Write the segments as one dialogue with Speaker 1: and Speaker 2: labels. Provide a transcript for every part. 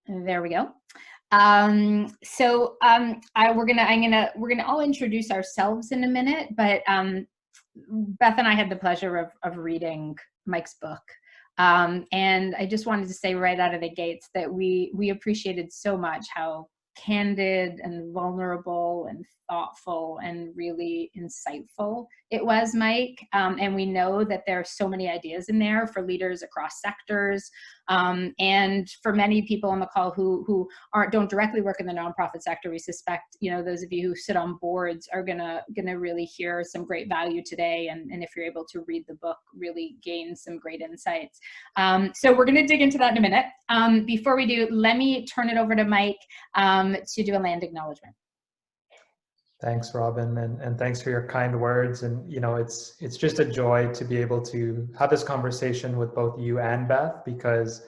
Speaker 1: There we go. We're gonna all introduce ourselves in a minute, but Beth and I had the pleasure of reading Mike's book. And I just wanted to say right out of the gates that we appreciated so much how candid and vulnerable and thoughtful and really insightful it was, Mike. And we know that there are so many ideas in there for leaders across sectors. And for many people on the call who don't directly work in the nonprofit sector, we suspect, those of you who sit on boards are gonna really hear some great value today. And if you're able to read the book, really gain some great insights. So we're gonna dig into that in a minute. Before we do, let me turn it over to Mike to do a land acknowledgement.
Speaker 2: Thanks, Robin, and thanks for your kind words. And it's just a joy to be able to have this conversation with both you and Beth, because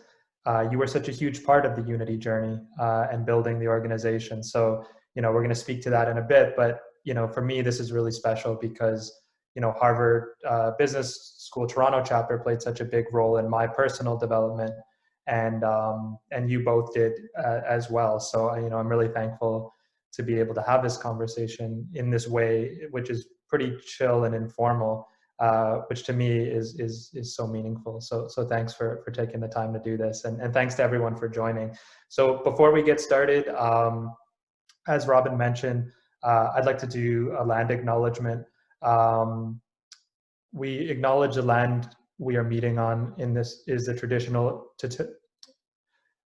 Speaker 2: you were such a huge part of the Unity journey and building the organization. So we're going to speak to that in a bit. But for me, this is really special because Harvard Business School Toronto chapter played such a big role in my personal development, and you both did as well. So I'm really thankful to be able to have this conversation in this way, which is pretty chill and informal, which to me is so meaningful. So thanks for taking the time to do this, and thanks to everyone for joining. So before we get started, as Robin mentioned, I'd like to do a land acknowledgement. We acknowledge the land we are meeting on in this is the traditional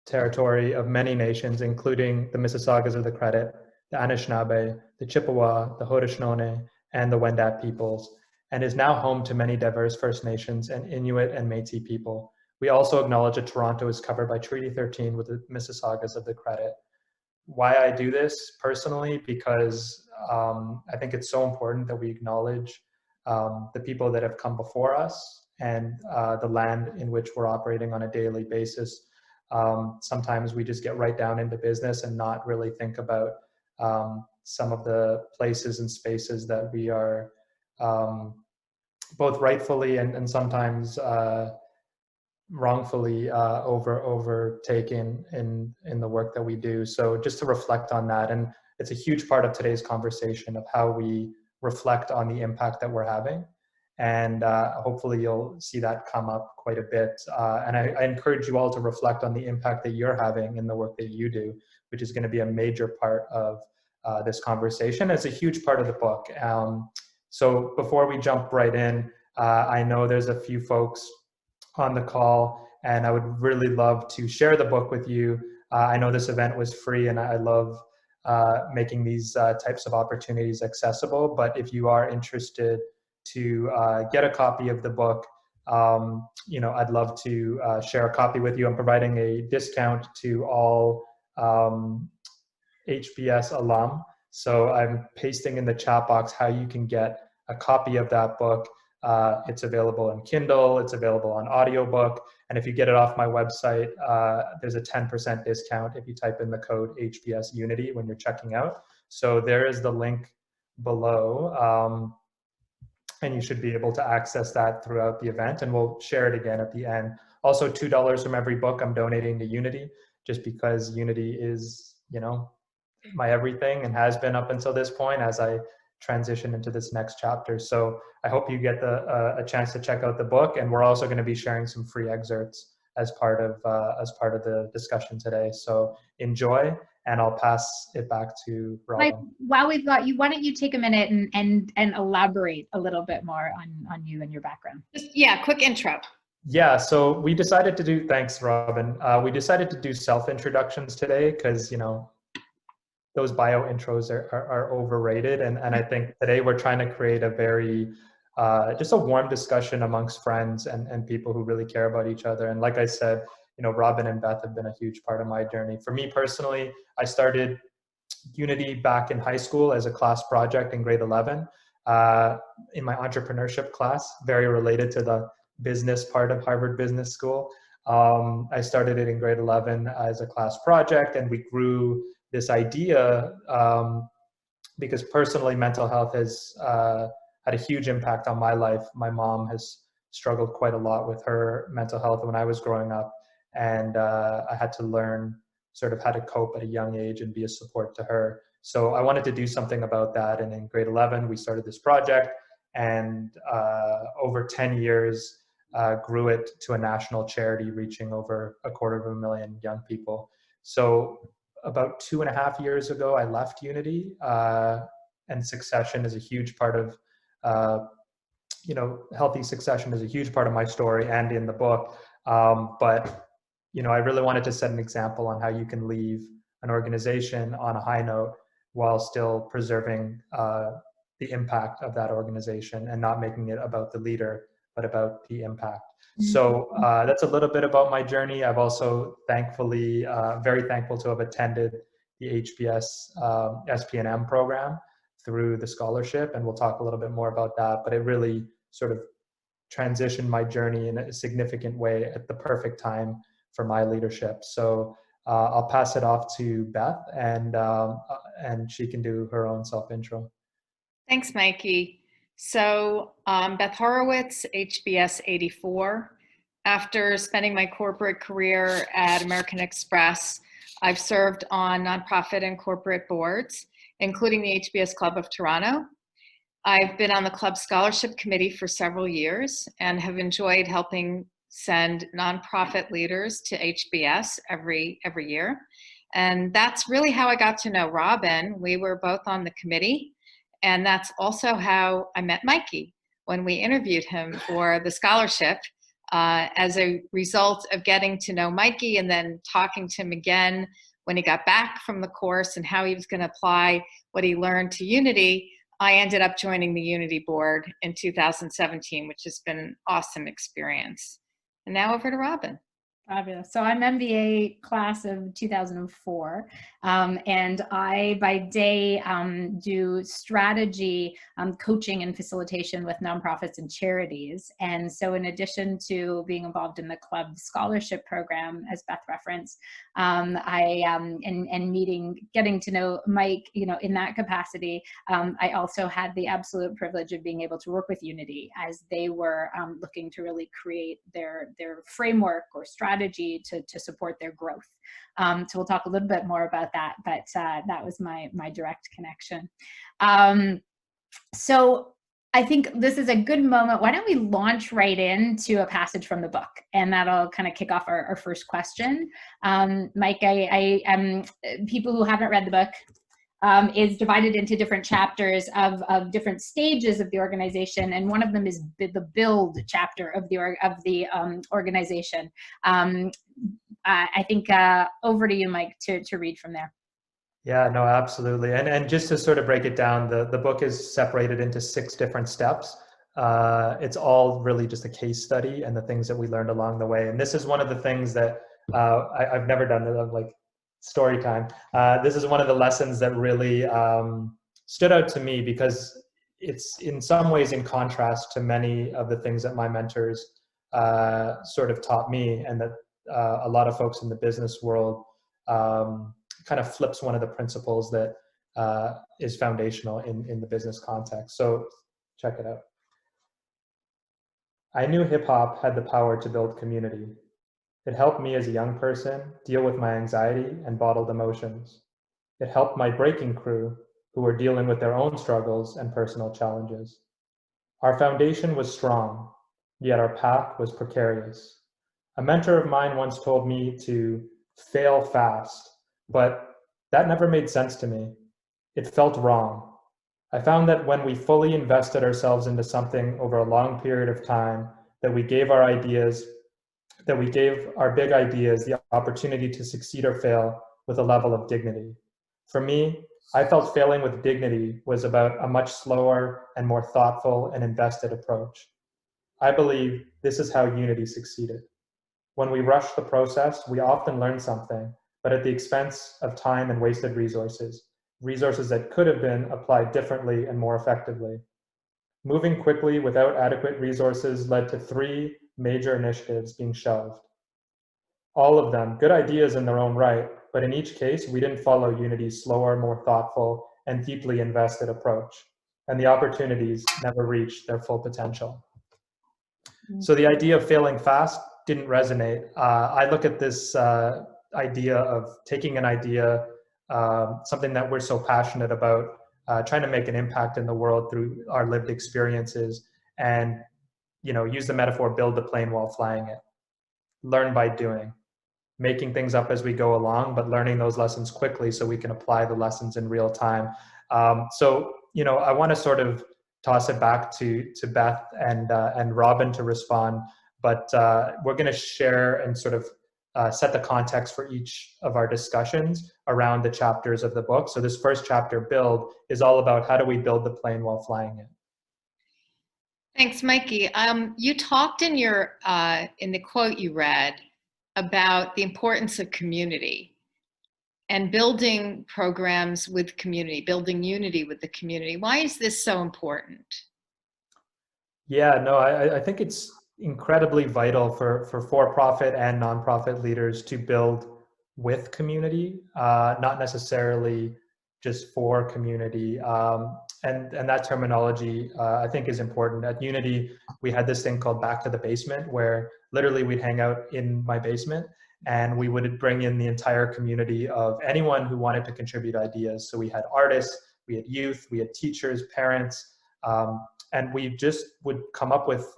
Speaker 2: territory of many nations, including the Mississaugas of the Credit, the Anishinaabe, the Chippewa, the Haudenosaunee, and the Wendat peoples, and is now home to many diverse First Nations and Inuit and Métis people. We also acknowledge that Toronto is covered by Treaty 13 with the Mississaugas of the Credit. Why I do this personally, because I think it's so important that we acknowledge the people that have come before us and the land in which we're operating on a daily basis. Sometimes we just get right down into business and not really think about some of the places and spaces that we are both rightfully and sometimes wrongfully overtaken in the work that we do. So just to reflect on that, and it's a huge part of today's conversation of how we reflect on the impact that we're having. And hopefully you'll see that come up quite a bit. And I encourage you all to reflect on the impact that you're having in the work that you do, which is going to be a major part of this conversation. It's a huge part of the book. So before we jump right in, I know there's a few folks on the call, and I would really love to share the book with you. I know this event was free, and I love making these types of opportunities accessible. But if you are interested to get a copy of the book, I'd love to share a copy with you. I'm providing a discount to all HBS alum. So I'm pasting in the chat box how you can get a copy of that book. It's available in Kindle, it's available on audiobook. And if you get it off my website, there's a 10% discount if you type in the code HBS Unity when you're checking out. So there is the link below. And you should be able to access that throughout the event, and we'll share it again at the end. Also, $2 from every book I'm donating to Unity, just because Unity is, my everything and has been up until this point as I transition into this next chapter. So I hope you get a chance to check out the book, and we're also going to be sharing some free excerpts as part of the discussion today. So enjoy. And I'll pass it back to Robin.
Speaker 1: Mike, while we've got you, why don't you take a minute and elaborate a little bit more on you and your background?
Speaker 3: Just, quick intro.
Speaker 2: Yeah, so we decided to do, thanks, Robin. We decided to do self-introductions today because, those bio intros are overrated. And I think today we're trying to create a very, just a warm discussion amongst friends and people who really care about each other. And like I said, Robin and Beth have been a huge part of my journey. For me personally, I started Unity back in high school as a class project in grade 11 in my entrepreneurship class, very related to the business part of Harvard Business School. I started it in grade 11 as a class project, and we grew this idea because personally mental health has had a huge impact on my life. My mom has struggled quite a lot with her mental health when I was growing up. And I had to learn sort of how to cope at a young age and be a support to her. So I wanted to do something about that. And in grade 11, we started this project, and over 10 years, grew it to a national charity reaching over 250,000 young people. So about 2.5 years ago, I left Unity, and succession is a huge part of, healthy succession is a huge part of my story and in the book. But I really wanted to set an example on how you can leave an organization on a high note while still preserving the impact of that organization and not making it about the leader, but about the impact. So that's a little bit about my journey. I've also thankfully, very thankful to have attended the HBS SPNM program through the scholarship, and we'll talk a little bit more about that, but it really sort of transitioned my journey in a significant way at the perfect time for my leadership. So I'll pass it off to Beth, and she can do her own self-intro.
Speaker 3: Thanks, Mikey. So Beth Horowitz, HBS 84. After spending my corporate career at American Express, I've served on nonprofit and corporate boards, including the HBS Club of Toronto. I've been on the club scholarship committee for several years and have enjoyed helping send nonprofit leaders to HBS every year. And that's really how I got to know Robin. We were both on the committee, and that's also how I met Mikey when we interviewed him for the scholarship. As a result of getting to know Mikey and then talking to him again when he got back from the course and how he was going to apply what he learned to Unity, I ended up joining the Unity board in 2017, which has been an awesome experience. And now over to Robin.
Speaker 1: Fabulous. So I'm MBA class of 2004, and I, by day, do strategy coaching and facilitation with nonprofits and charities. And so in addition to being involved in the club scholarship program, as Beth referenced, and getting to know Mike, in that capacity, I also had the absolute privilege of being able to work with Unity as they were looking to really create their framework or strategy to support their growth. So we'll talk a little bit more about that, but that was my direct connection. So I think this is a good moment. Why don't we launch right into a passage from the book, and that'll kind of kick off our first question. Mike, people who haven't read the book, is divided into different chapters of different stages of the organization, and one of them is the build chapter of the organization. I think over to you, Mike, to read from there.
Speaker 2: Yeah, no, absolutely. And just to sort of break it down, the book is separated into 6 different steps. It's all really just a case study and the things that we learned along the way. And this is one of the things that I've never done, like story time. This is one of the lessons that really stood out to me, because it's in some ways in contrast to many of the things that my mentors sort of taught me, and that a lot of folks in the business world kind of flips one of the principles that is foundational in the business context. So check it out. I knew hip hop had the power to build community. It helped me as a young person deal with my anxiety and bottled emotions. It helped my breaking crew, who were dealing with their own struggles and personal challenges. Our foundation was strong, yet our path was precarious. A mentor of mine once told me to fail fast, but that never made sense to me. It felt wrong. I found that when we fully invested ourselves into something over a long period of time, that we gave our big ideas the opportunity to succeed or fail with a level of dignity. For me, I felt failing with dignity was about a much slower and more thoughtful and invested approach. I believe this is how Unity succeeded. When we rush the process, we often learn something, but at the expense of time and wasted resources that could have been applied differently and more effectively. Moving quickly without adequate resources led to 3 major initiatives being shelved. All of them good ideas in their own right, but in each case, we didn't follow Unity's slower, more thoughtful, and deeply invested approach, and the opportunities never reached their full potential. So the idea of failing fast didn't resonate. I look at this idea of taking an idea, something that we're so passionate about, trying to make an impact in the world through our lived experiences, and use the metaphor, build the plane while flying it. Learn by doing, making things up as we go along, but learning those lessons quickly so we can apply the lessons in real time. So I want to sort of toss it back to Beth and Robin to respond, but we're going to share and sort of set the context for each of our discussions around the chapters of the book. So this first chapter, Build, is all about how do we build the plane while flying it.
Speaker 3: Thanks, Mikey. You talked in the quote you read about the importance of community and building programs with community, building unity with the community. Why is this so important?
Speaker 2: Yeah, no, I think it's incredibly vital for-profit and nonprofit leaders to build with community, not necessarily just for community. And that terminology, I think, is important. At Unity, we had this thing called Back to the Basement, where literally we'd hang out in my basement and we would bring in the entire community of anyone who wanted to contribute ideas. So we had artists, we had youth, we had teachers, parents, and we just would come up with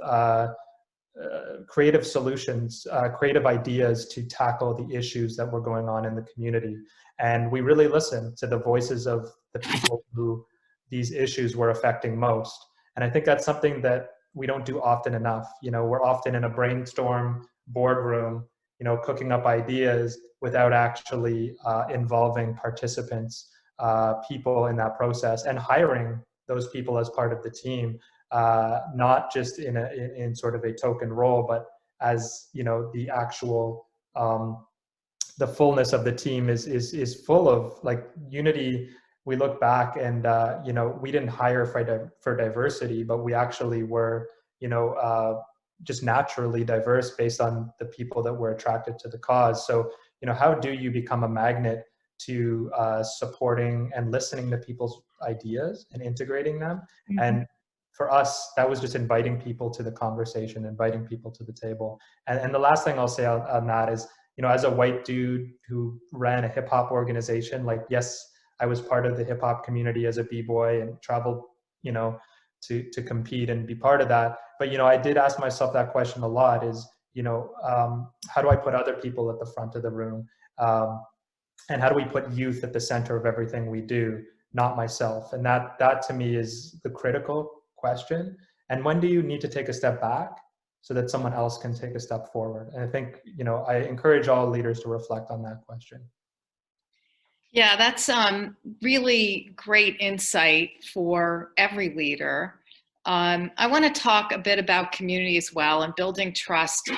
Speaker 2: creative solutions, creative ideas to tackle the issues that were going on in the community. And we really listened to the voices of the people who these issues were affecting most. And I think that's something that we don't do often enough. We're often in a brainstorm boardroom, cooking up ideas without actually involving participants, people in that process, and hiring those people as part of the team, not just in sort of a token role, but as the actual the fullness of the team is full of, like, Unity. We look back and we didn't hire for diversity, but we actually were just naturally diverse based on the people that were attracted to the cause. So how do you become a magnet to supporting and listening to people's ideas and integrating them? Mm-hmm. And for us, that was just inviting people to the conversation, inviting people to the table. And the last thing I'll say on that is, as a white dude who ran a hip hop organization, like, yes, I was part of the hip hop community as a b-boy and traveled, to compete and be part of that. But, I did ask myself that question a lot, is, how do I put other people at the front of the room? And how do we put youth at the center of everything we do, not myself? And that to me is the critical question. And when do you need to take a step back so that someone else can take a step forward? And I think, I encourage all leaders to reflect on that question.
Speaker 3: Yeah, that's really great insight for every leader. I want to talk a bit about community as well and building trust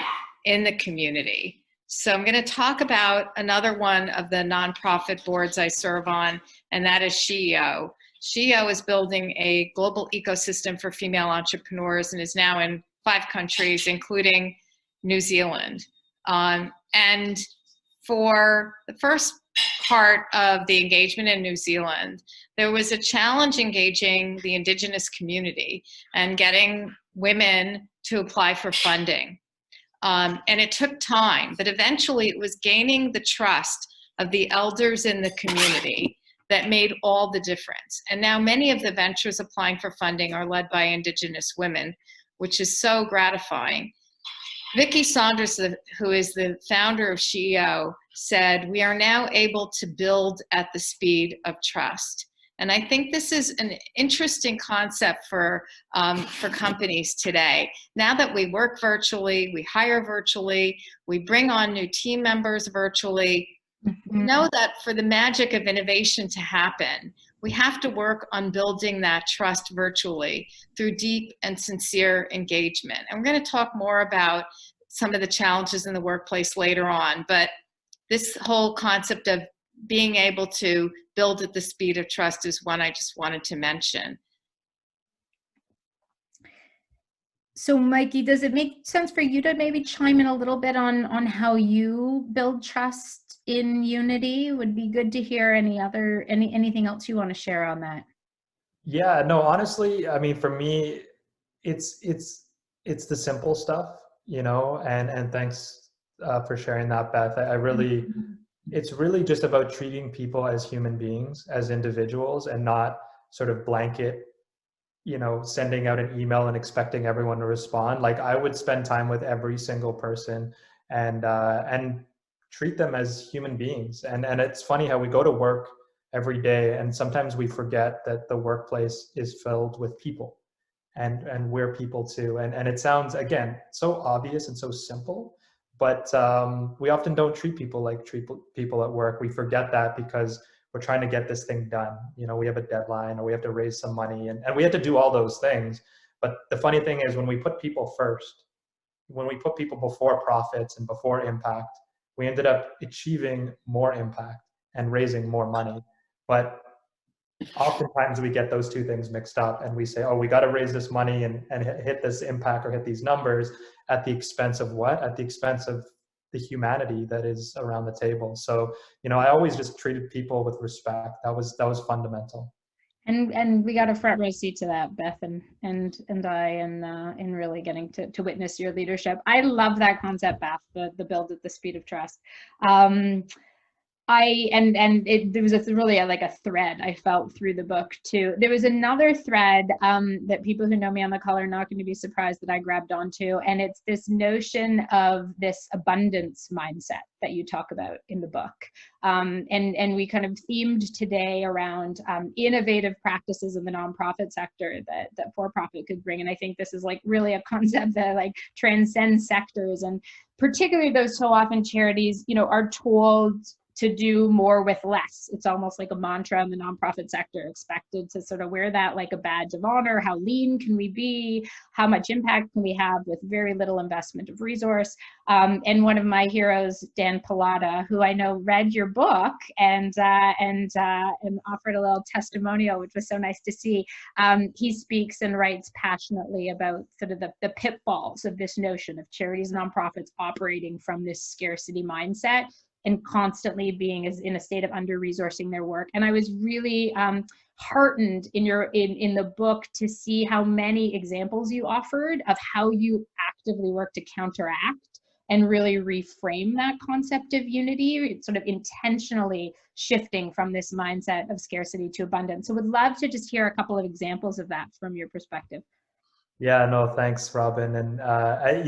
Speaker 3: in the community. So I'm going to talk about another one of the nonprofit boards I serve on, and that is SheEO. SheEO is building a global ecosystem for female entrepreneurs and is now in 5 countries, including New Zealand. And for the first part of the engagement in New Zealand, there was a challenge engaging the Indigenous community and getting women to apply for funding. And it took time, but eventually it was gaining the trust of the elders in the community that made all the difference. And now many of the ventures applying for funding are led by Indigenous women, which is so gratifying. Vicki Saunders, who is the founder of SheEO, said, "We are now able to build at the speed of trust." And I think this is an interesting concept for companies today. Now that we work virtually, we hire virtually, we bring on new team members virtually, we know that for the magic of innovation to happen, we have to work on building that trust virtually through deep and sincere engagement. And we're going to talk more about some of the challenges in the workplace later on, but this whole concept of being able to build at the speed of trust is one I just wanted to mention.
Speaker 1: So Mikey, does it make sense for you to maybe chime in a little bit on how you build trust in Unity? Would be good to hear anything else you want to share on that.
Speaker 2: Yeah, no, honestly, I mean, for me, it's the simple stuff, and thanks for sharing that, Beth. I really it's really just about treating people as human beings, as individuals, and not sort of blanket, sending out an email and expecting everyone to respond. Like, I would spend time with every single person and treat them as human beings. And it's funny how we go to work every day, and sometimes we forget that the workplace is filled with people, and we're people too. And it sounds, again, so obvious and so simple, but we often don't treat people like treat people at work. We forget that because we're trying to get this thing done. We have a deadline, or we have to raise some money, and we have to do all those things. But the funny thing is, when we put people first, when we put people before profits and before impact, we ended up achieving more impact and raising more money. But oftentimes we get those two things mixed up, and we say, oh, we got to raise this money and hit this impact or hit these numbers at the expense of what? At the expense of the humanity that is around the table. So, I always just treated people with respect. That was fundamental.
Speaker 1: And we got a front row seat to that, Beth and I, in really getting to witness your leadership. I love that concept, Beth, the build at the speed of trust. There was really like a thread I felt through the book too. There was another thread that people who know me on the call are not going to be surprised that I grabbed onto, and it's this notion of this abundance mindset that you talk about in the book. And we kind of themed today around innovative practices in the nonprofit sector that for-profit could bring. And I think this is like really a concept that like transcends sectors, and particularly those so often charities, are told to do more with less. It's almost like a mantra in the nonprofit sector, expected to sort of wear that like a badge of honor. How lean can we be? How much impact can we have with very little investment of resource? And one of my heroes, Dan Pallotta, who I know read your book and offered a little testimonial, which was so nice to see. He speaks and writes passionately about sort of the pitfalls of this notion of charities and nonprofits operating from this scarcity mindset and constantly being in a state of under-resourcing their work. And I was really heartened in the book to see how many examples you offered of how you actively work to counteract and really reframe that concept of unity, sort of intentionally shifting from this mindset of scarcity to abundance. So would love to just hear a couple of examples of that from your perspective.
Speaker 2: Yeah, no, thanks, Robin. And I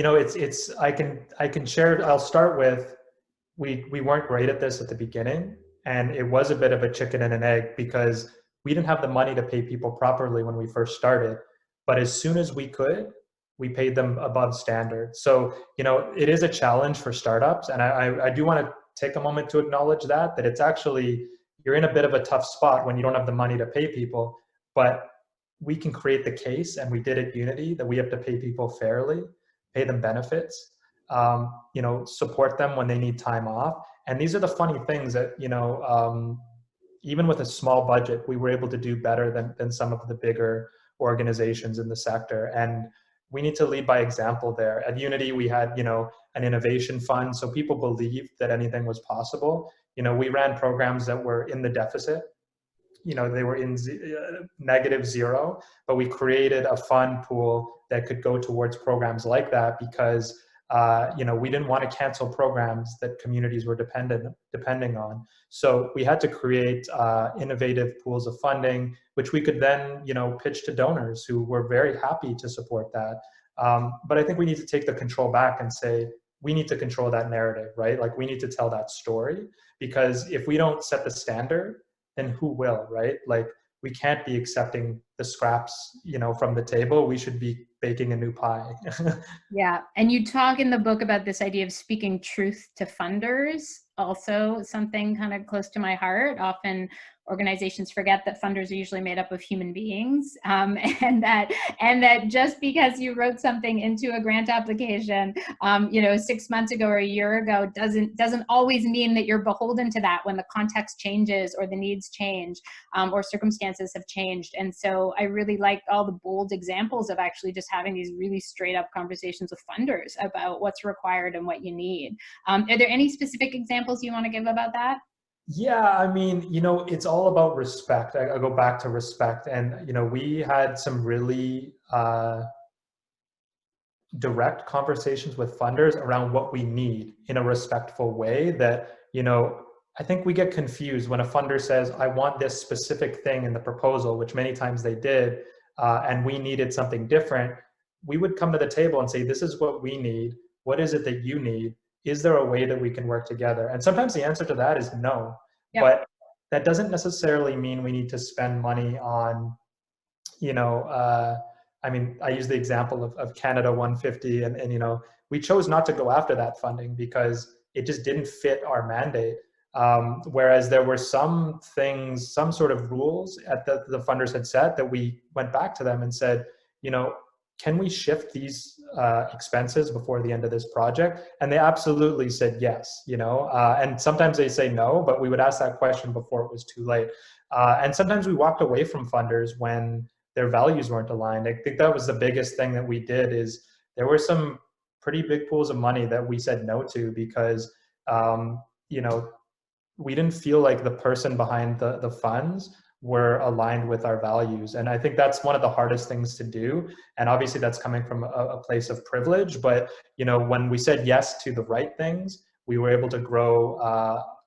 Speaker 2: can share. I'll start with, we weren't great at this at the beginning, and it was a bit of a chicken and an egg because we didn't have the money to pay people properly when we first started. But as soon as we could, we paid them above standard. So, it is a challenge for startups. And I do want to take a moment to acknowledge that it's actually, you're in a bit of a tough spot when you don't have the money to pay people. But we can create the case, and we did at Unity, that we have to pay people fairly, pay them benefits, support them when they need time off. And these are the funny things that, even with a small budget, we were able to do better than some of the bigger organizations in the sector. And we need to lead by example there. At Unity, we had, an innovation fund, so people believed that anything was possible. We ran programs that were in the deficit. They were in -0, but we created a fund pool that could go towards programs like that because we didn't want to cancel programs that communities were depending on. So we had to create innovative pools of funding, which we could then, pitch to donors who were very happy to support that. But I think we need to take the control back and say, we need to control that narrative, right? Like, we need to tell that story, because if we don't set the standard, then who will, right? Like, we can't be accepting the scraps, from the table. We should be baking a new pie.
Speaker 1: Yeah, and you talk in the book about this idea of speaking truth to funders, also something kind of close to my heart. Often organizations forget that funders are usually made up of human beings, and that just because you wrote something into a grant application, 6 months ago or a year ago, doesn't always mean that you're beholden to that when the context changes or the needs change, or circumstances have changed. And so I really liked all the bold examples of actually just having these really straight up conversations with funders about what's required and what you need. Are there any specific examples you want to give about that?
Speaker 2: Yeah, I mean, it's all about respect. I go back to respect. And, we had some really direct conversations with funders around what we need in a respectful way that, I think we get confused when a funder says, I want this specific thing in the proposal, which many times they did, and we needed something different. We would come to the table and say, this is what we need. What is it that you need? Is there a way that we can work together? And sometimes the answer to that is no.
Speaker 1: Yep.
Speaker 2: But that doesn't necessarily mean we need to spend money on, I mean, I use the example of Canada 150, and we chose not to go after that funding because it just didn't fit our mandate. Whereas there were some things, some sort of rules the funders had set that we went back to them and said, can we shift these expenses before the end of this project? And they absolutely said yes, and sometimes they say no, but we would ask that question before it was too late. And sometimes we walked away from funders when their values weren't aligned. I think that was the biggest thing that we did is there were some pretty big pools of money that we said no to because, we didn't feel like the person behind the funds were aligned with our values. And I think that's one of the hardest things to do. And obviously that's coming from a place of privilege. But, when we said yes to the right things, we were able to grow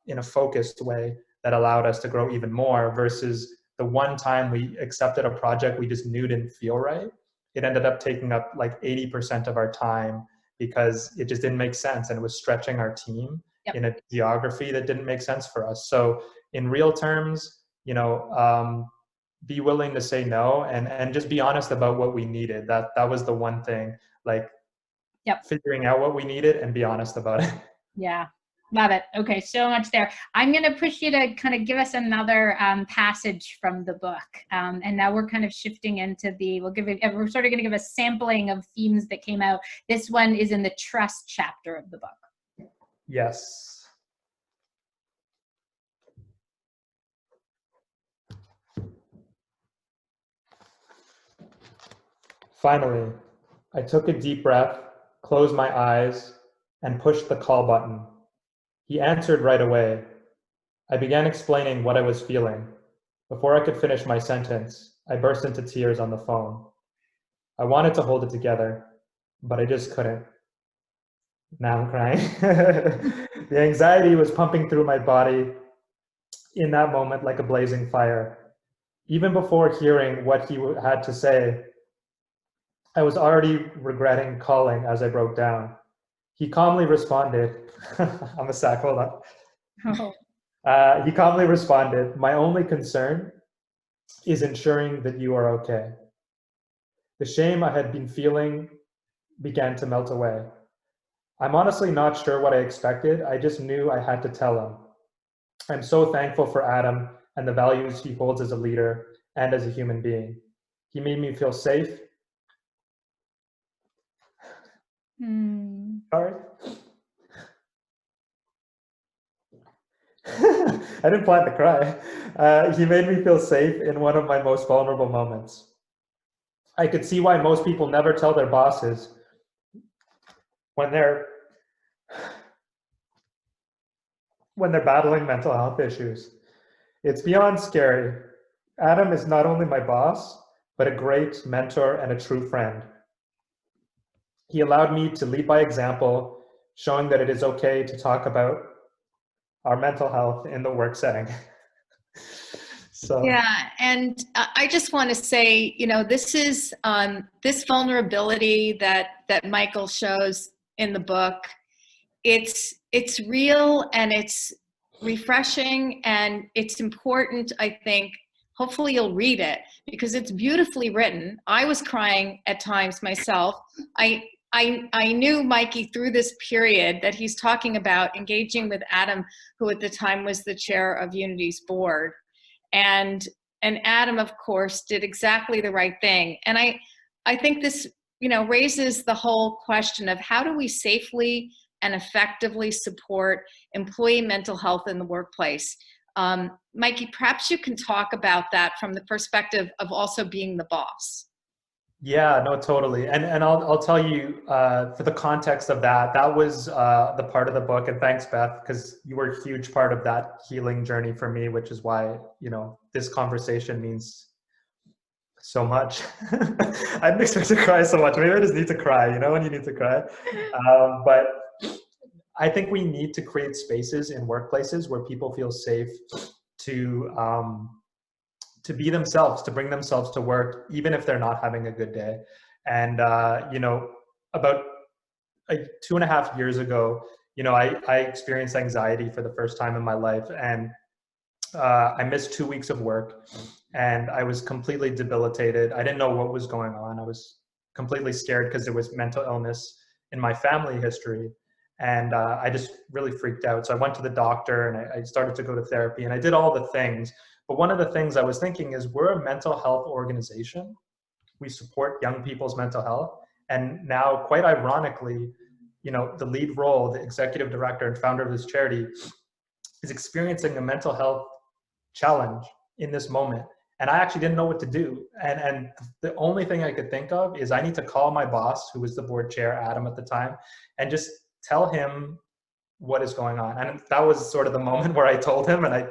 Speaker 2: in a focused way that allowed us to grow even more versus the one time we accepted a project we just knew didn't feel right. It ended up taking up like 80% of our time because it just didn't make sense and it was stretching our team in a geography that didn't make sense for us. So in real terms, be willing to say no and just be honest about what we needed. That was the one thing, like figuring out what we needed and be honest about it.
Speaker 1: Yeah. Love it. Okay, so much there. I'm going to push you to kind of give us another passage from the book. And now we're kind of shifting into we're sort of going to give a sampling of themes that came out. This one is in the trust chapter of the book.
Speaker 2: Yes. Finally, I took a deep breath, closed my eyes, and pushed the call button. He answered right away. I began explaining what I was feeling. Before I could finish my sentence, I burst into tears on the phone. I wanted to hold it together, but I just couldn't. Now I'm crying. The anxiety was pumping through my body in that moment like a blazing fire. Even before hearing what he had to say, I was already regretting calling as I broke down. He calmly responded, I'm a sack, hold on.
Speaker 1: Oh.
Speaker 2: He calmly responded, my only concern is ensuring that you are okay. The shame I had been feeling began to melt away. I'm honestly not sure what I expected. I just knew I had to tell him. I'm so thankful for Adam and the values he holds as a leader and as a human being. He made me feel safe. Sorry. I didn't plan to cry. He made me feel safe in one of my most vulnerable moments. I could see why most people never tell their bosses when they're battling mental health issues. It's beyond scary. Adam is not only my boss, but a great mentor and a true friend. He allowed me to lead by example, showing that it is okay to talk about our mental health in the work setting. So
Speaker 3: yeah, and I just want to say, this is this vulnerability that Michael shows in the book. It's real and it's refreshing and it's important. I think hopefully you'll read it because it's beautifully written. I was crying at times myself. I knew Mikey through this period that he's talking about engaging with Adam, who at the time was the chair of Unity's board. And Adam, of course, did exactly the right thing. And I think this, raises the whole question of how do we safely and effectively support employee mental health in the workplace? Mikey, perhaps you can talk about that from the perspective of also being the boss.
Speaker 2: Yeah, no, totally. And I'll tell you, for the context of that was the part of the book, and thanks, Beth, because you were a huge part of that healing journey for me, which is why, this conversation means so much. I didn't expect to cry so much. Maybe I just need to cry, when you need to cry. But I think we need to create spaces in workplaces where people feel safe to be themselves, to bring themselves to work, even if they're not having a good day. And, you know, about 2.5 years ago, you know, I experienced anxiety for the first time in my life, and I missed 2 weeks of work, and I was completely debilitated. I didn't know what was going on. I was completely scared because there was mental illness in my family history. And I just really freaked out. So I went to the doctor, and I started to go to therapy, and I did all the things. But one of the things I was thinking is, we're a mental health organization. We support young people's mental health. And now, quite ironically, you know, the lead role, the executive director and founder of this charity, is experiencing a mental health challenge in this moment. And I actually didn't know what to do. And the only thing I could think of is, I need to call my boss, who was the board chair, Adam, at the time, and just tell him what is going on. And that was sort of the moment where I told him, and I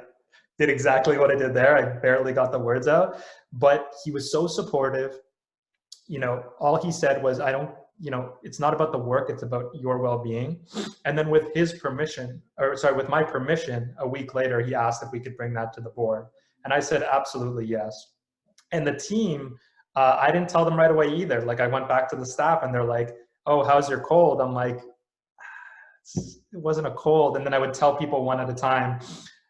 Speaker 2: did exactly what I did there. I barely got the words out, but he was so supportive. You know, all he said was, you know, it's not about the work, it's about your well-being. And then with his permission, with my permission, a week later, he asked if we could bring that to the board. And I said, absolutely, yes. And the team, I didn't tell them right away either. Like, I went back to the staff, and they're like, oh, how's your cold? I'm like, it wasn't a cold. And then I would tell people one at a time.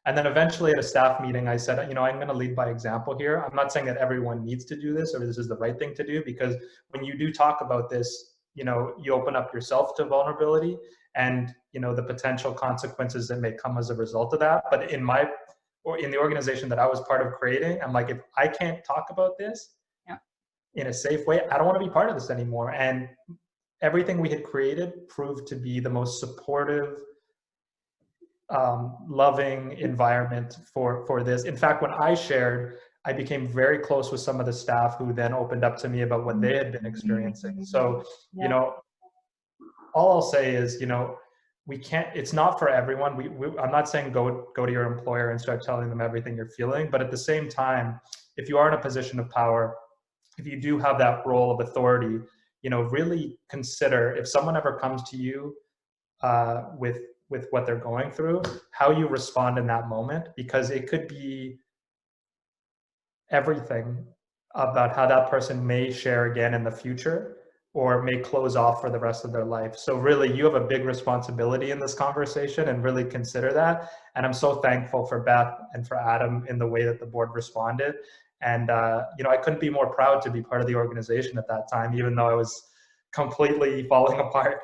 Speaker 2: And then eventually at a staff meeting, I said, you know, I'm going to lead by example here. I'm not saying that everyone needs to do this or this is the right thing to do, because when you do talk about this, you know, you open up yourself to vulnerability and, you know, the potential consequences that may come as a result of that. But in the organization that I was part of creating, I'm like, if I can't talk about this in a safe way, I don't want to be part of this anymore. And everything we had created proved to be the most supportive, loving environment for this. In fact, when I shared, I became very close with some of the staff, who then opened up to me about what they had been experiencing. So, you know, all I'll say is, you know, it's not for everyone. I'm not saying go to your employer and start telling them everything you're feeling, but at the same time, if you are in a position of power, if you do have that role of authority, you know, really consider, if someone ever comes to you with what they're going through, how you respond in that moment, because it could be everything about how that person may share again in the future, or may close off for the rest of their life. So really, you have a big responsibility in this conversation, and really consider that. And I'm so thankful for Beth and for Adam in the way that the board responded. And you know, I couldn't be more proud to be part of the organization at that time, even though I was completely falling apart.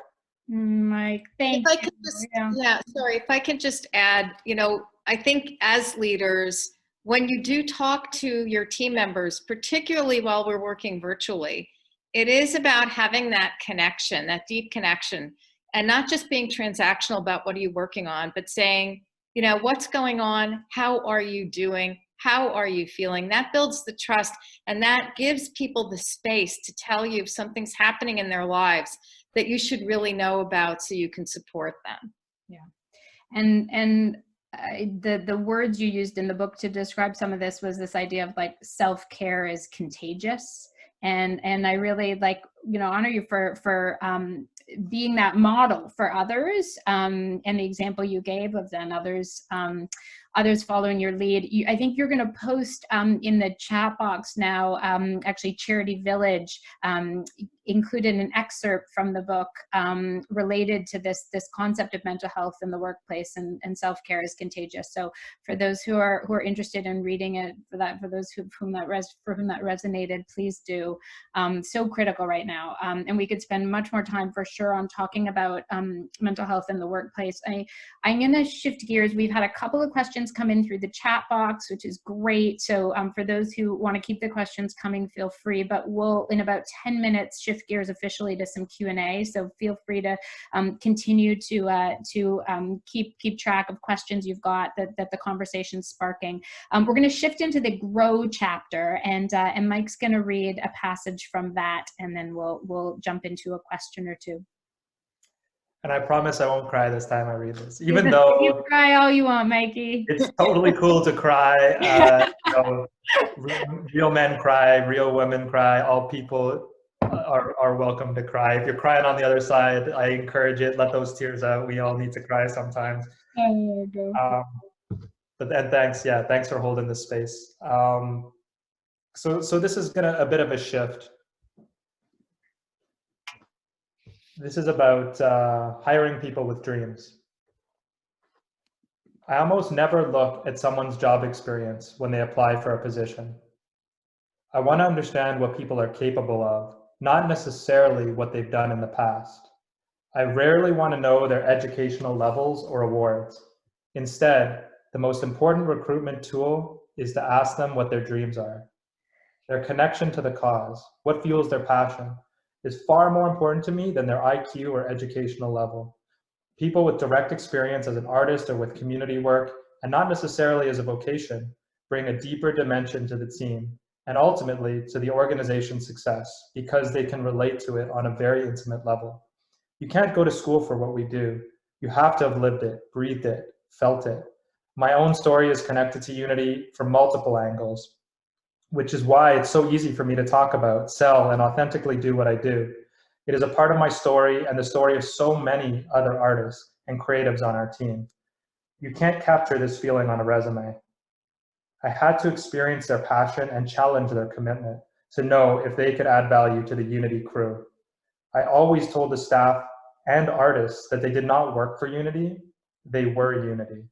Speaker 1: Mike, thank you.
Speaker 3: If I could just add, you know, I think as leaders, when you do talk to your team members, particularly while we're working virtually, it is about having that connection, that deep connection, and not just being transactional about what are you working on, but saying, you know, what's going on? How are you doing? How are you feeling? That builds the trust, and that gives people the space to tell you if something's happening in their lives that you should really know about, so you can support them.
Speaker 1: Yeah. And the words you used in the book to describe some of this was this idea of like, self-care is contagious. And I really, like, you know, honor you for being that model for others, and the example you gave of then others following your lead. I think you're going to post in the chat box now, actually Charity Village included an excerpt from the book related to this concept of mental health in the workplace, and self-care is contagious. So for those who are interested in reading it, for those for whom that resonated, please do. So critical right now, and we could spend much more time for sure on talking about mental health in the workplace. I'm going to shift gears. We've had a couple of questions come in through the chat box, which is great. So for those who want to keep the questions coming, feel free, but we'll in about 10 minutes shift gears officially to some Q&A. So feel free to continue to keep track of questions you've got that the conversation's sparking. We're going to shift into the Grow chapter, and Mike's going to read a passage from that, and then we'll jump into a question or two.
Speaker 2: And I promise I won't cry this time I read this, even though
Speaker 1: you cry all you want, Mikey.
Speaker 2: It's totally cool to cry. You know, real men cry, real women cry, all people are welcome to cry. If you're crying on the other side, I encourage it. Let those tears out. We all need to cry sometimes.
Speaker 1: There you go.
Speaker 2: But then thanks for holding this space. So this is a bit of a shift. This is about hiring people with dreams. I almost never look at someone's job experience when they apply for a position. I want to understand what people are capable of, not necessarily what they've done in the past. I rarely want to know their educational levels or awards. Instead, the most important recruitment tool is to ask them what their dreams are. Their connection to the cause, what fuels their passion, is far more important to me than their IQ or educational level. People with direct experience as an artist or with community work, and not necessarily as a vocation, bring a deeper dimension to the team and ultimately to the organization's success because they can relate to it on a very intimate level. You can't go to school for what we do. You have to have lived it, breathed it, felt it. My own story is connected to Unity from multiple angles, which is why it's so easy for me to talk about, sell, and authentically do what I do. It is a part of my story and the story of so many other artists and creatives on our team. You can't capture this feeling on a resume. I had to experience their passion and challenge their commitment to know if they could add value to the Unity crew. I always told the staff and artists that they did not work for Unity, they were Unity.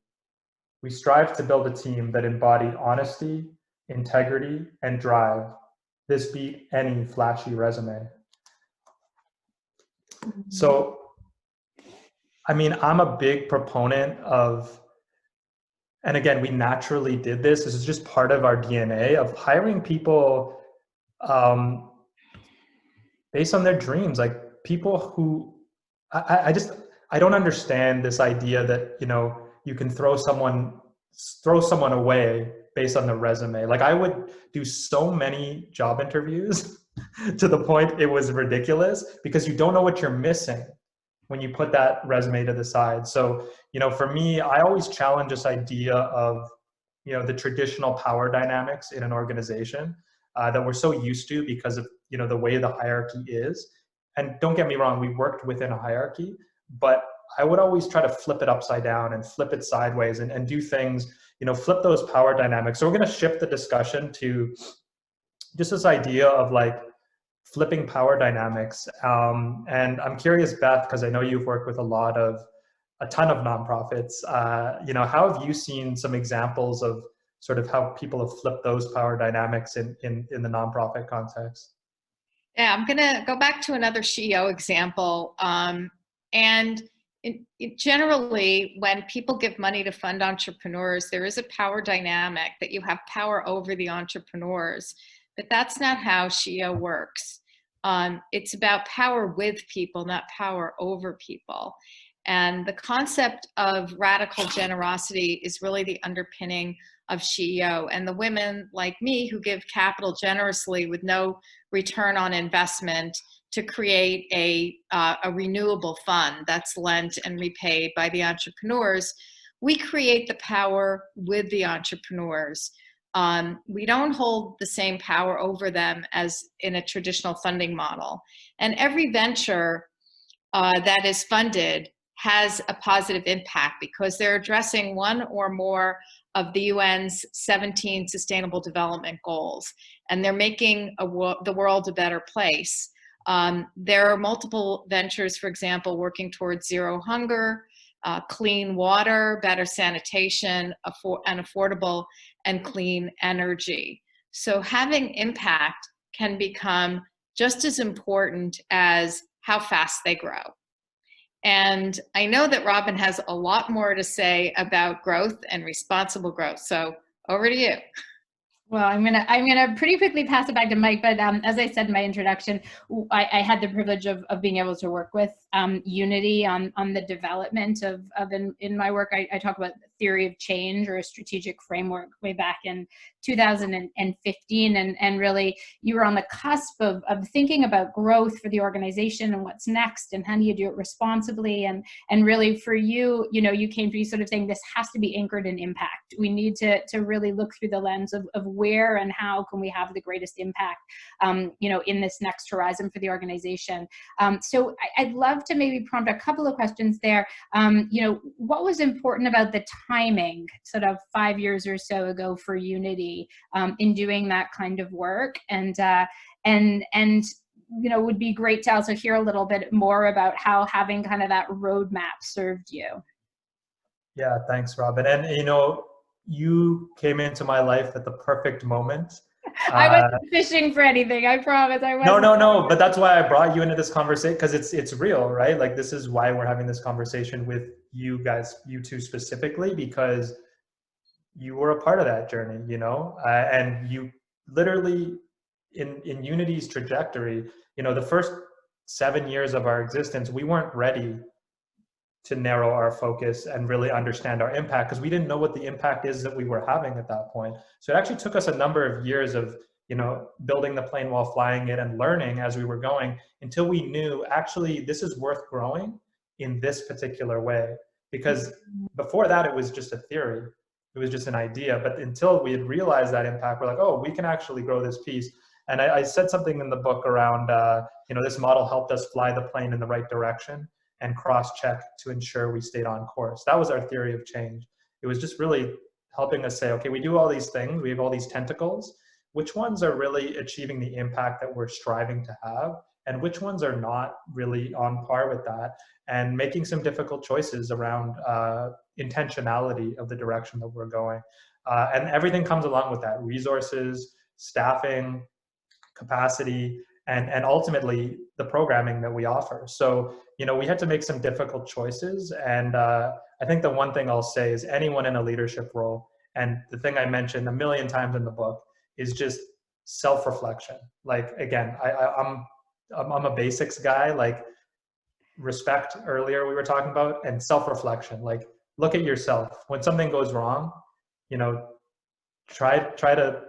Speaker 2: We strive to build a team that embodied honesty, integrity, and drive. This beat any flashy resume. So, I mean, I'm a big proponent of, and again, we naturally did this. This is just part of our DNA of hiring people based on their dreams, like people who, I don't understand this idea that, you know, you can throw someone away based on the resume. Like I would do so many job interviews to the point it was ridiculous because you don't know what you're missing when you put that resume to the side. So, you know, for me, I always challenge this idea of, you know, the traditional power dynamics in an organization that we're so used to because of, you know, the way the hierarchy is. And don't get me wrong, we worked within a hierarchy, but I would always try to flip it upside down and flip it sideways and do things, you know, flip those power dynamics. So we're going to shift the discussion to just this idea of like flipping power dynamics. And I'm curious, Beth, because I know you've worked with a ton of nonprofits. You know, how have you seen some examples of sort of how people have flipped those power dynamics in the nonprofit context?
Speaker 3: Yeah, I'm going to go back to another CEO example. Generally, when people give money to fund entrepreneurs, there is a power dynamic that you have power over the entrepreneurs, but that's not how CEO works. It's about power with people, not power over people. And the concept of radical generosity is really the underpinning of CEO. And the women like me who give capital generously with no return on investment to create a renewable fund that's lent and repaid by the entrepreneurs, we create the power with the entrepreneurs. We don't hold the same power over them as in a traditional funding model. And every venture that is funded has a positive impact because they're addressing one or more of the UN's 17 Sustainable Development Goals, and they're making the world a better place. There are multiple ventures, for example, working towards zero hunger, clean water, better sanitation, and affordable and clean energy. So having impact can become just as important as how fast they grow. And I know that Robin has a lot more to say about growth and responsible growth. So over to you.
Speaker 1: Well, I'm gonna pretty quickly pass it back to Mike, but as I said in my introduction, I had the privilege of being able to work with Unity on the development of in my work. I talk about theory of change or a strategic framework way back in 2015. And really, you were on the cusp of thinking about growth for the organization and what's next and how do you do it responsibly. And really for you, you came to be sort of saying this has to be anchored in impact. We need to really look through the lens of where and how can we have the greatest impact, in this next horizon for the organization. So I'd love to maybe prompt a couple of questions there. What was important about the timing sort of 5 years or so ago for Unity in doing that kind of work? And would be great to also hear a little bit more about how having kind of that roadmap served you.
Speaker 2: Yeah, thanks, Robin. And you came into my life at the perfect moment.
Speaker 1: I wasn't fishing for anything, I promise. I wasn't.
Speaker 2: No, but that's why I brought you into this conversation, because it's real, right? Like, this is why we're having this conversation with you guys, you two specifically, because you were a part of that journey, and you literally in Unity's trajectory, the first 7 years of our existence, we weren't ready to narrow our focus and really understand our impact, because we didn't know what the impact is that we were having at that point. So it actually took us a number of years of, building the plane while flying it and learning as we were going, until we knew actually this is worth growing in this particular way. Because before that, it was just a theory. It was just an idea. But until we had realized that impact, we're like, oh, we can actually grow this piece. And I said something in the book around, this model helped us fly the plane in the right direction and cross-check to ensure we stayed on course. That was our theory of change. It was just really helping us say, okay, we do all these things, we have all these tentacles, which ones are really achieving the impact that we're striving to have, and which ones are not really on par with that, and making some difficult choices around intentionality of the direction that we're going. And everything comes along with that: resources, staffing, capacity, and ultimately the programming that we offer. So, we had to make some difficult choices. And I think the one thing I'll say is anyone in a leadership role, and the thing I mentioned a million times in the book, is just self-reflection. Like, again, I'm a basics guy, like respect earlier we were talking about, and self-reflection. Like, look at yourself. When something goes wrong, try to,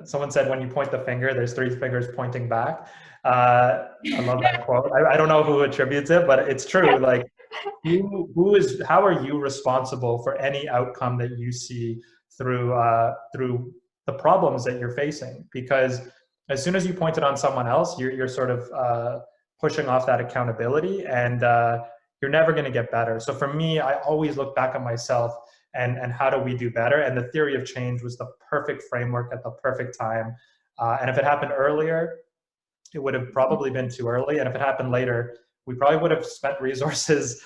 Speaker 2: someone said when you point the finger, there's 3 fingers pointing back. I love that quote. I don't know who attributes it, but it's true. Like, how are you responsible for any outcome that you see through the problems that you're facing? Because as soon as you point it on someone else, you're sort of pushing off that accountability, and you're never going to get better. So for me, I always look back at myself and how do we do better? And the theory of change was the perfect framework at the perfect time. And if it happened earlier, it would have probably been too early. And if it happened later, we probably would have spent resources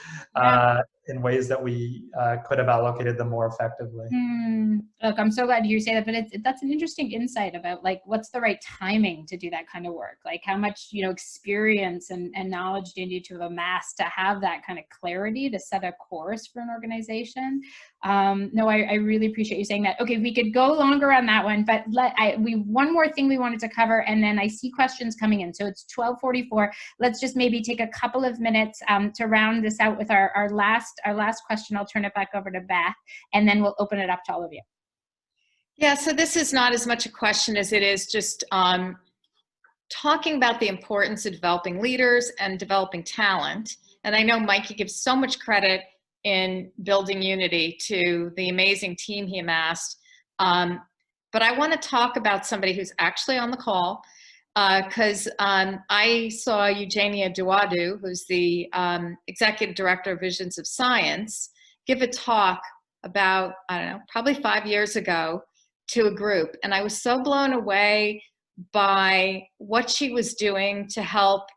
Speaker 2: in ways that we could have allocated them more effectively.
Speaker 1: Look, I'm so glad you say that, but that's an interesting insight about, like, what's the right timing to do that kind of work? Like, how much, experience and knowledge do you need to have amassed to have that kind of clarity to set a course for an organization? No, I really appreciate you saying that. Okay, we could go longer on that one, but one more thing we wanted to cover, and then I see questions coming in. So it's 12:44. Let's just maybe take a couple of minutes to round this out with our last question. I'll turn it back over to Beth, and then we'll open it up to all of you.
Speaker 3: Yeah, so this is not as much a question as it is just talking about the importance of developing leaders and developing talent. And I know Mikey gives so much credit in building Unity to the amazing team he amassed. But I want to talk about somebody who's actually on the call, because I saw Eugenia Duwadu, who's the Executive Director of Visions of Science, give a talk about, I don't know, probably 5 years ago to a group. And I was so blown away by what she was doing to help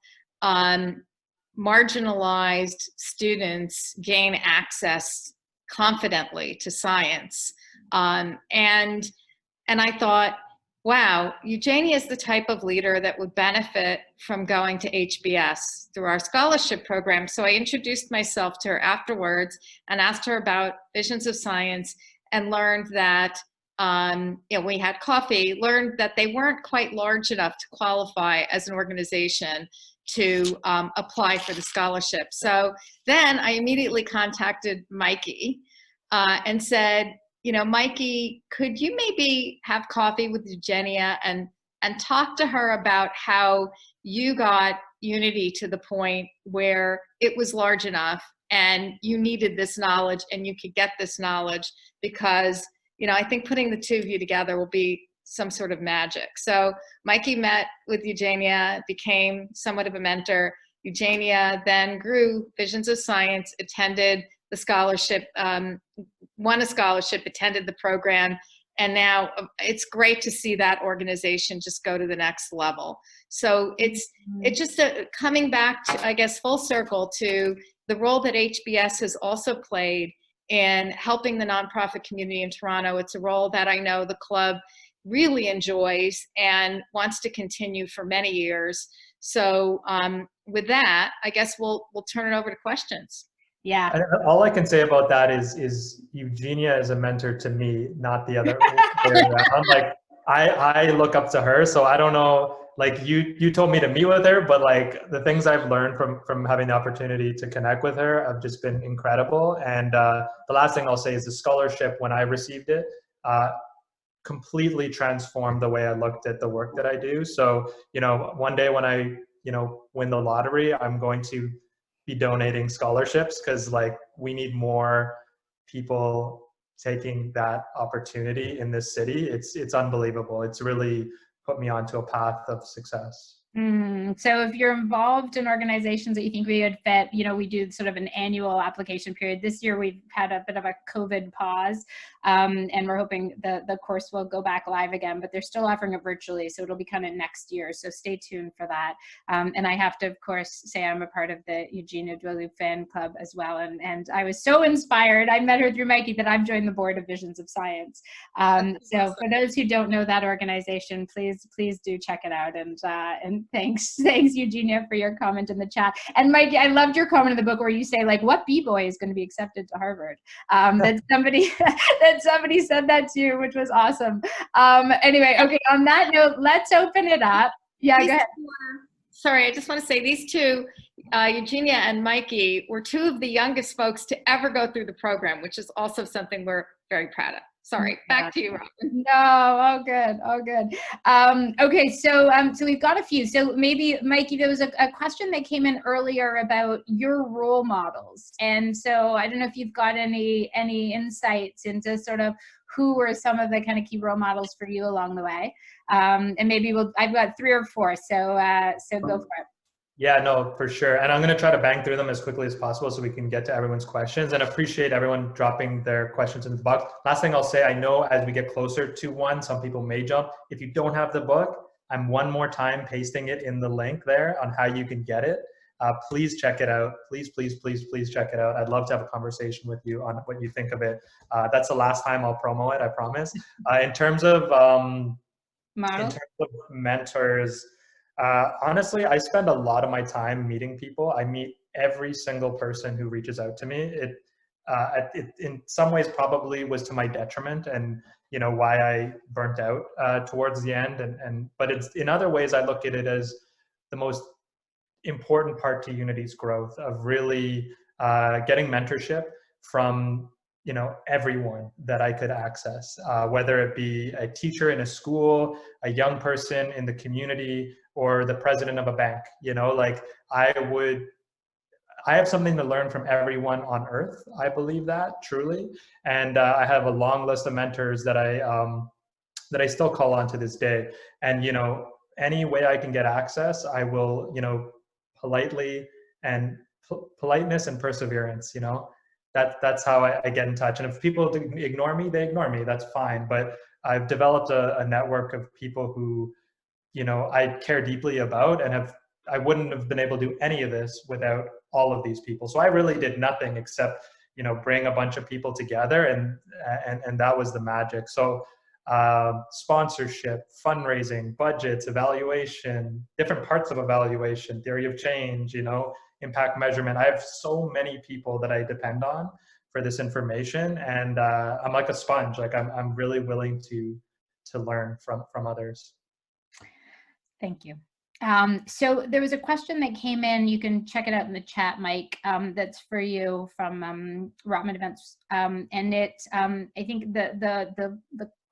Speaker 3: marginalized students gain access confidently to science. And I thought, wow, Eugenia is the type of leader that would benefit from going to HBS through our scholarship program. So I introduced myself to her afterwards and asked her about Visions of Science, and learned that we had coffee, learned that they weren't quite large enough to qualify as an organization to apply for the scholarship. So then I immediately contacted Mikey, and said, you know, Mikey, could you maybe have coffee with Eugenia and talk to her about how you got Unity to the point where it was large enough and you needed this knowledge and you could get this knowledge because, you know, I think putting the two of you together will be some sort of magic. So Mikey met with Eugenia, became somewhat of a mentor. Eugenia then grew Visions of Science, attended the scholarship, won a scholarship, attended the program, and now it's great to see that organization just go to the next level. So it's just coming back to, I guess, full circle to the role that HBS has also played in helping the nonprofit community in Toronto. It's a role that I know the club really enjoys and wants to continue for many years. So with that, I guess we'll turn it over to questions.
Speaker 1: Yeah.
Speaker 2: All I can say about that is Eugenia is a mentor to me, not the other way around. Like I look up to her, so I don't know. Like you told me to meet with her, but like the things I've learned from having the opportunity to connect with her have just been incredible. And the last thing I'll say is the scholarship, when I received it, completely transformed the way I looked at the work that I do. So, you know, one day when I, you know, win the lottery, I'm going to be donating scholarships because like we need more people taking that opportunity in this city. It's unbelievable. It's really put me onto a path of success.
Speaker 1: So if you're involved in organizations that you think we would fit, you know, we do sort of an annual application period. This year we've had a bit of a COVID pause, and we're hoping the course will go back live again, but they're still offering it virtually, so it'll be kind of next year. So stay tuned for that. And I have to, of course, say I'm a part of the Eugenia Dwelu fan club as well. And I was so inspired. I met her through Mikey that I've joined the board of Visions of Science. So for those who don't know that organization, please do check it out. And thanks Eugenia for your comment in the chat. And Mike, I loved your comment in the book where you say like, what B-boy is going to be accepted to Harvard? That somebody said that to you, which was awesome. Anyway, okay, on that note, let's open it up. Yeah, go ahead.
Speaker 3: Sorry, I just want to say these two, Eugenia and Mikey, were two of the youngest folks to ever go through the program, which is also something we're very proud of. Sorry, back to you, Robin.
Speaker 1: No, all good. Okay, so we've got a few. So maybe, Mikey, there was a question that came in earlier about your role models, and so I don't know if you've got any insights into sort of who were some of the kind of key role models for you along the way, and maybe I've got 3 or 4, so go for it.
Speaker 2: Yeah, no, for sure. And I'm going to try to bang through them as quickly as possible so we can get to everyone's questions, and appreciate everyone dropping their questions into the box. Last thing I'll say, I know as we get closer to one, some people may jump. If you don't have the book, I'm one more time pasting it in the link there on how you can get it. Please check it out. Please check it out. I'd love to have a conversation with you on what you think of it. That's the last time I'll promo it, I promise. In terms of mentors, honestly, I spend a lot of my time meeting people. I meet every single person who reaches out to me. It in some ways probably was to my detriment, and you know why I burnt out towards the end. But it's in other ways I look at it as the most important part to Unity's growth, of really getting mentorship from everyone that I could access, whether it be a teacher in a school, a young person in the community, or the president of a bank. Like I have something to learn from everyone on earth. I believe that truly. And I have a long list of mentors that I still call on to this day. And, any way I can get access, I will, politely, and politeness and perseverance, that's how I get in touch. And if people ignore me, they ignore me. That's fine. But I've developed a network of people who, I care deeply about, and I wouldn't have been able to do any of this without all of these people. So I really did nothing except, bring a bunch of people together, and that was the magic. So sponsorship, fundraising, budgets, evaluation, different parts of evaluation, theory of change, impact measurement. I have so many people that I depend on for this information, and I'm like a sponge. Like I'm really willing to learn from others.
Speaker 1: Thank you. So there was a question that came in. You can check it out in the chat, Mike. That's for you from Robin Events, and it. I think the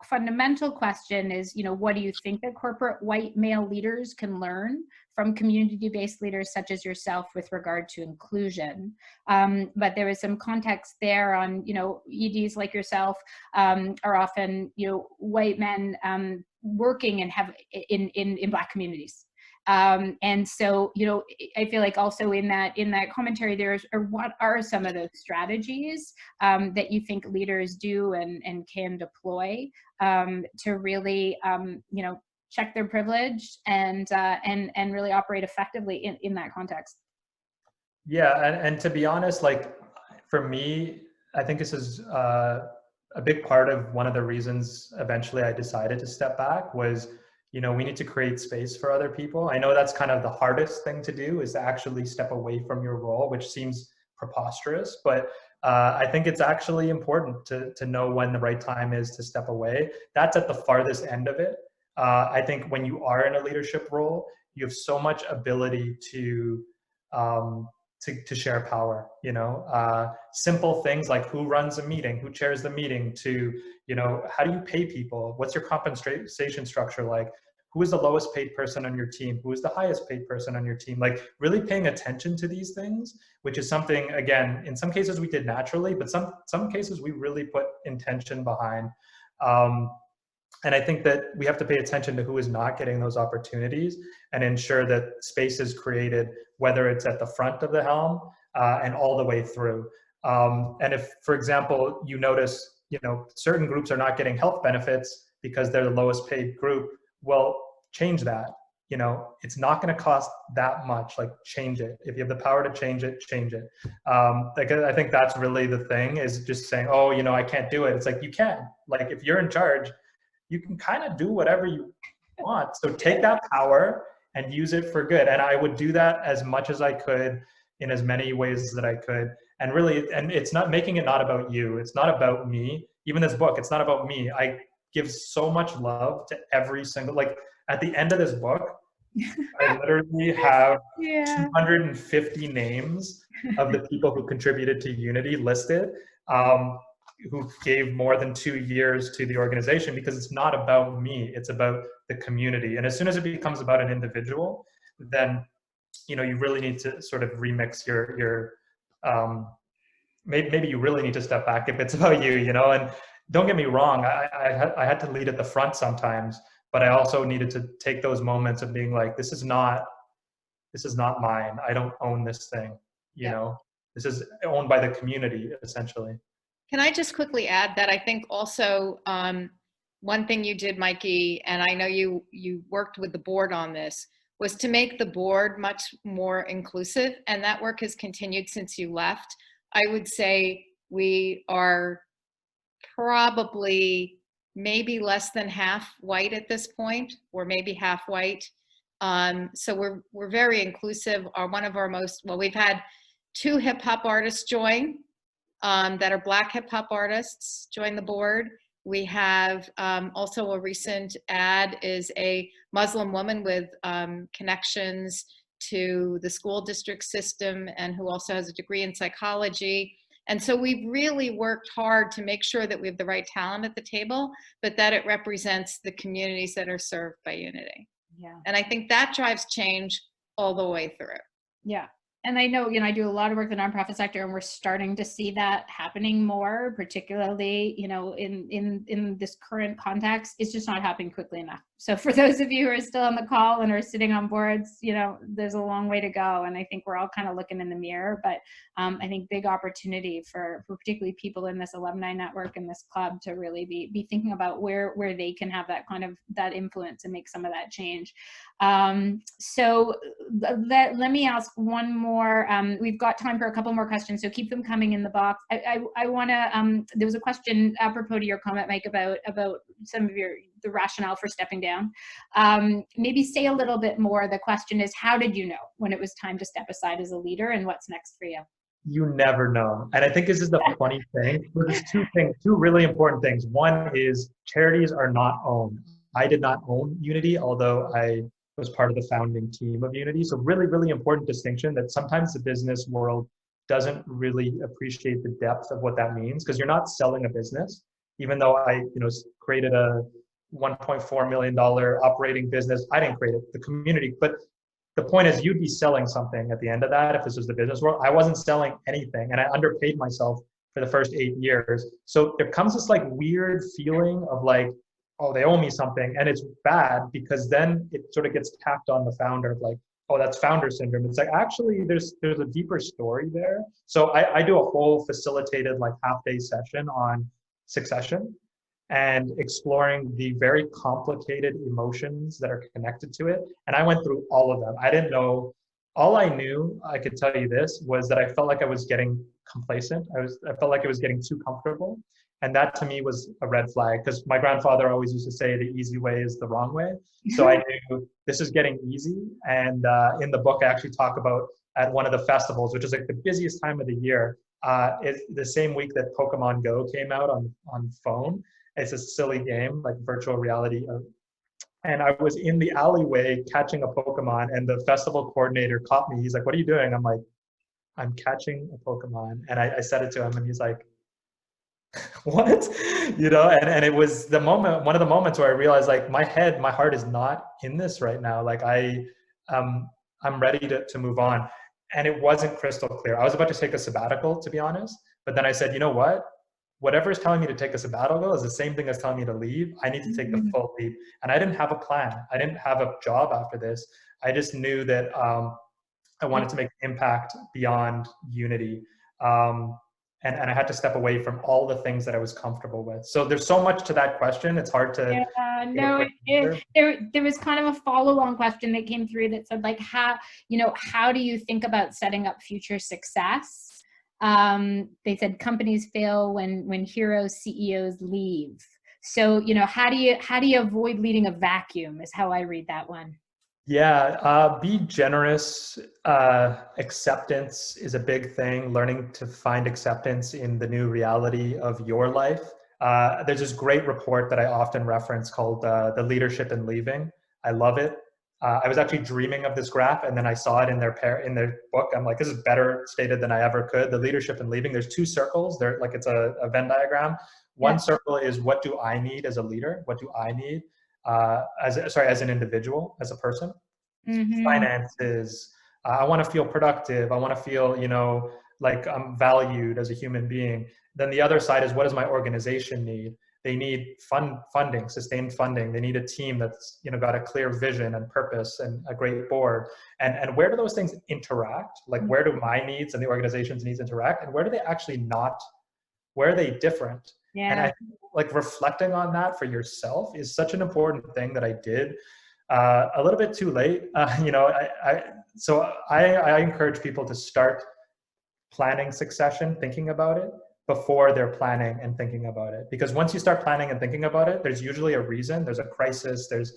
Speaker 1: fundamental question is, what do you think that corporate white male leaders can learn from community-based leaders such as yourself with regard to inclusion? But there is some context there on, EDs like yourself are often, white men working and have in Black communities. And so, I feel like also in that commentary, what are some of those strategies that you think leaders do and can deploy to really, check their privilege and really operate effectively in that context?
Speaker 2: Yeah, and to be honest, like for me, I think this is a big part of one of the reasons eventually I decided to step back was, we need to create space for other people. I know that's kind of the hardest thing to do, is to actually step away from your role, which seems preposterous, but I think it's actually important to know when the right time is to step away. That's at the farthest end of it. I think when you are in a leadership role, you have so much ability to share power, simple things like who runs a meeting, who chairs the meeting, to, how do you pay people? What's your compensation structure like? Who is the lowest paid person on your team? Who is the highest paid person on your team? Like really paying attention to these things, which is something, again, in some cases we did naturally, but some cases we really put intention behind. And I think that we have to pay attention to who is not getting those opportunities and ensure that space is created, whether it's at the front of the helm and all the way through. And if, for example, you notice, certain groups are not getting health benefits because they're the lowest paid group, well, change that. It's not going to cost that much. Like, change it. If you have the power to change it, change it. I think that's really the thing, is just saying, oh, I can't do it. It's like, you can. Like, if you're in charge, you can kind of do whatever you want. So take that power and use it for good. And I would do that as much as I could in as many ways that I could. And really, and it's not making it not about you. It's not about me. Even this book, it's not about me. I give so much love to every single, like at the end of this book, I literally have 250 names of the people who contributed to Unity listed. Who gave more than 2 years to the organization, because it's not about me, it's about the community. And as soon as it becomes about an individual, then you really need to sort of remix your maybe you really need to step back if it's about you, and don't get me wrong, I had to lead at the front sometimes, but I also needed to take those moments of being like, this is not mine. I don't own this thing, this is owned by the community, essentially.
Speaker 3: Can I just quickly add that I think also one thing you did, Mikey, and I know you worked with the board on this, was to make the board much more inclusive, and that work has continued since you left. I would say we are probably maybe less than half white at this point, or maybe half white. So we're very inclusive. One of our we've had 2 hip hop artists join. That are Black hip hop artists join the board. We have also a recent add is a Muslim woman with connections to the school district system and who also has a degree in psychology. And so we've really worked hard to make sure that we have the right talent at the table, but that it represents the communities that are served by Unity.
Speaker 1: Yeah.
Speaker 3: And I think that drives change all the way through.
Speaker 1: Yeah. And I know, I do a lot of work in the nonprofit sector, and we're starting to see that happening more, particularly, in this current context. It's just not happening quickly enough. So for those of you who are still on the call and are sitting on boards, there's a long way to go. And I think we're all kind of looking in the mirror, but I think big opportunity for particularly people in this alumni network and this club to really be thinking about where they can have that kind of that influence and make some of that change. So let me ask one more. We've got time for a couple more questions, so keep them coming in the box. I want to, there was a question apropos to your comment, Mike, about some of the rationale for stepping down. Maybe say a little bit more. The question is, how did you know when it was time to step aside as a leader, and what's next for you?
Speaker 2: You never know. And I think this is the funny thing. There's 2 really important things. One is charities are not owned. I did not own Unity, although I was part of the founding team of Unity. So really, really important distinction that sometimes the business world doesn't really appreciate the depth of what that means, because you're not selling a business. Even though I, created a $1.4 million operating business, I didn't create it, the community. But the point is, you'd be selling something at the end of that if this was the business world. I wasn't selling anything, and I underpaid myself for the first 8 years. So there comes this like weird feeling of like, oh, they owe me something. And it's bad, because then it sort of gets tacked on the founder of like, oh, that's founder syndrome. It's like, actually, there's a deeper story there. So I do a whole facilitated like half-day session on succession and exploring the very complicated emotions that are connected to it. And I went through all of them. I didn't know, all I knew, I could tell you this, was that I felt like I was getting complacent. I felt like I was getting too comfortable. And that to me was a red flag, because my grandfather always used to say the easy way is the wrong way. So I knew this is getting easy. And in the book, I actually talk about at one of the festivals, which is like the busiest time of the year, it's the same week that Pokemon Go came out on phone. It's a silly game, like virtual reality. And I was in the alleyway catching a Pokemon, and the festival coordinator caught me. He's like, "What are you doing?" I'm like, "I'm catching a Pokemon." And I said it to him, and he's like, what? And it was the moment, one of the moments where I realized like my heart is not in this right now. Like I'm ready to move on. And it wasn't crystal clear. I was about to take a sabbatical, to be honest. But then I said, you know what? Whatever is telling me to take a sabbatical is the same thing as telling me to leave. I need to take the full leap. And I didn't have a plan. I didn't have a job after this. I just knew that I wanted to make an impact beyond Unity. And I had to step away from all the things that I was comfortable with. So there's so much to that question. It's hard to.
Speaker 1: There was kind of a follow-on question that came through that said like, how do you think about setting up future success? They said companies fail when heroes, CEOs leave. So, how do you avoid leading a vacuum is how I read that one.
Speaker 2: Yeah, be generous. Acceptance is a big thing. Learning to find acceptance in the new reality of your life. There's this great report that I often reference called The Leadership in Leaving. I love it. I was actually dreaming of this graph, and then I saw it in their book. I'm like, this is better stated than I ever could. The Leadership in Leaving. There's 2 circles. They're like, it's a Venn diagram. One circle is, what do I need as a leader? What do I need as an individual, as a person? Finances. I want to feel productive. I want to feel, like I'm valued as a human being. Then the other side is, what does my organization need? They need funding, sustained funding. They need a team that's, got a clear vision and purpose and a great board. And where do those things interact? Like, where do my needs and the organization's needs interact? And where do they actually not? Where are they different?
Speaker 1: Yeah.
Speaker 2: And I think like reflecting on that for yourself is such an important thing that I did a little bit too late. So I encourage people to start planning succession, thinking about it before they're planning and thinking about it. Because once you start planning and thinking about it, there's usually a reason, there's a crisis, there's,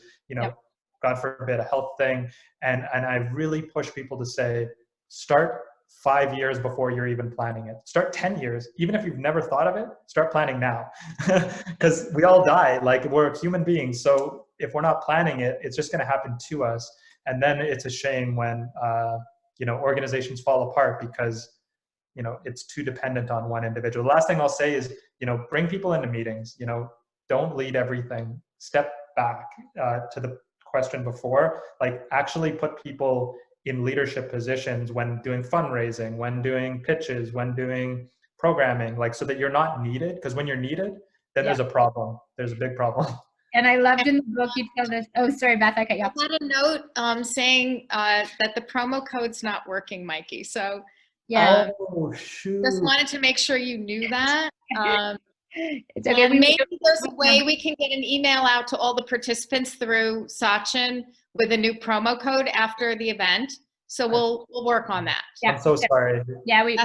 Speaker 2: God forbid, a health thing. And I really push people to say, start 5 years before you're even planning it. Start 10 years. Even if you've never thought of it, start planning now. Because we all die, like we're human beings. So if we're not planning it, it's just going to happen to us. And then it's a shame when, organizations fall apart because, it's too dependent on one individual. The last thing I'll say is, bring people into meetings, don't lead everything. Step back to the question before, like actually put people in leadership positions when doing fundraising, when doing pitches, when doing programming, like so that you're not needed. Because when you're needed, then there's a problem. There's a big problem.
Speaker 1: And I loved in the book you tell this. Oh, sorry, Beth, I cut you off.
Speaker 3: I had a note saying that the promo code's not working, Mikey. So
Speaker 1: yeah.
Speaker 2: Oh shoot.
Speaker 3: Just wanted to make sure you knew that.
Speaker 1: It's okay.
Speaker 3: Maybe there's a way we can get an email out to all the participants through Sachin with a new promo code after the event. So we'll work on that.
Speaker 1: Yeah.
Speaker 2: I'm so sorry.
Speaker 1: Yeah, we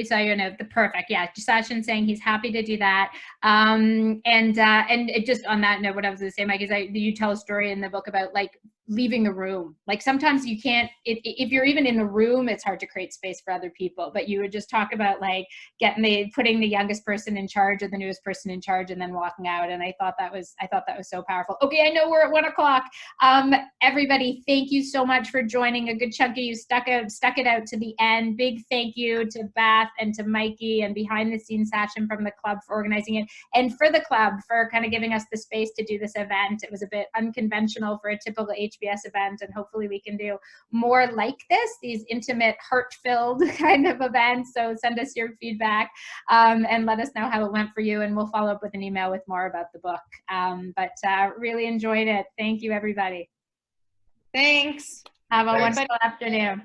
Speaker 1: saw your note. Perfect. Yeah, Sachin saying he's happy to do that. And it just on that note, what I was going to say, Mike, is you tell a story in the book about like leaving the room. Like sometimes you can't, if you're even in the room, it's hard to create space for other people, but you would just talk about like putting the youngest person in charge or the newest person in charge and then walking out. And I thought that was so powerful. Okay, I know we're at 1 o'clock. Everybody, thank you so much for joining. A good chunk of you stuck it out to the end. Big thank you to Beth and to Mikey and behind the scenes Sachin from the club for organizing it, and for the club for kind of giving us the space to do this event. It was a bit unconventional for a typical HBS event, and hopefully we can do more like this, these intimate, heart-filled kind of events. So send us your feedback and let us know how it went for you, and we'll follow up with an email with more about the book. But really enjoyed it. Thank you, everybody.
Speaker 3: Thanks.
Speaker 1: Have a wonderful afternoon.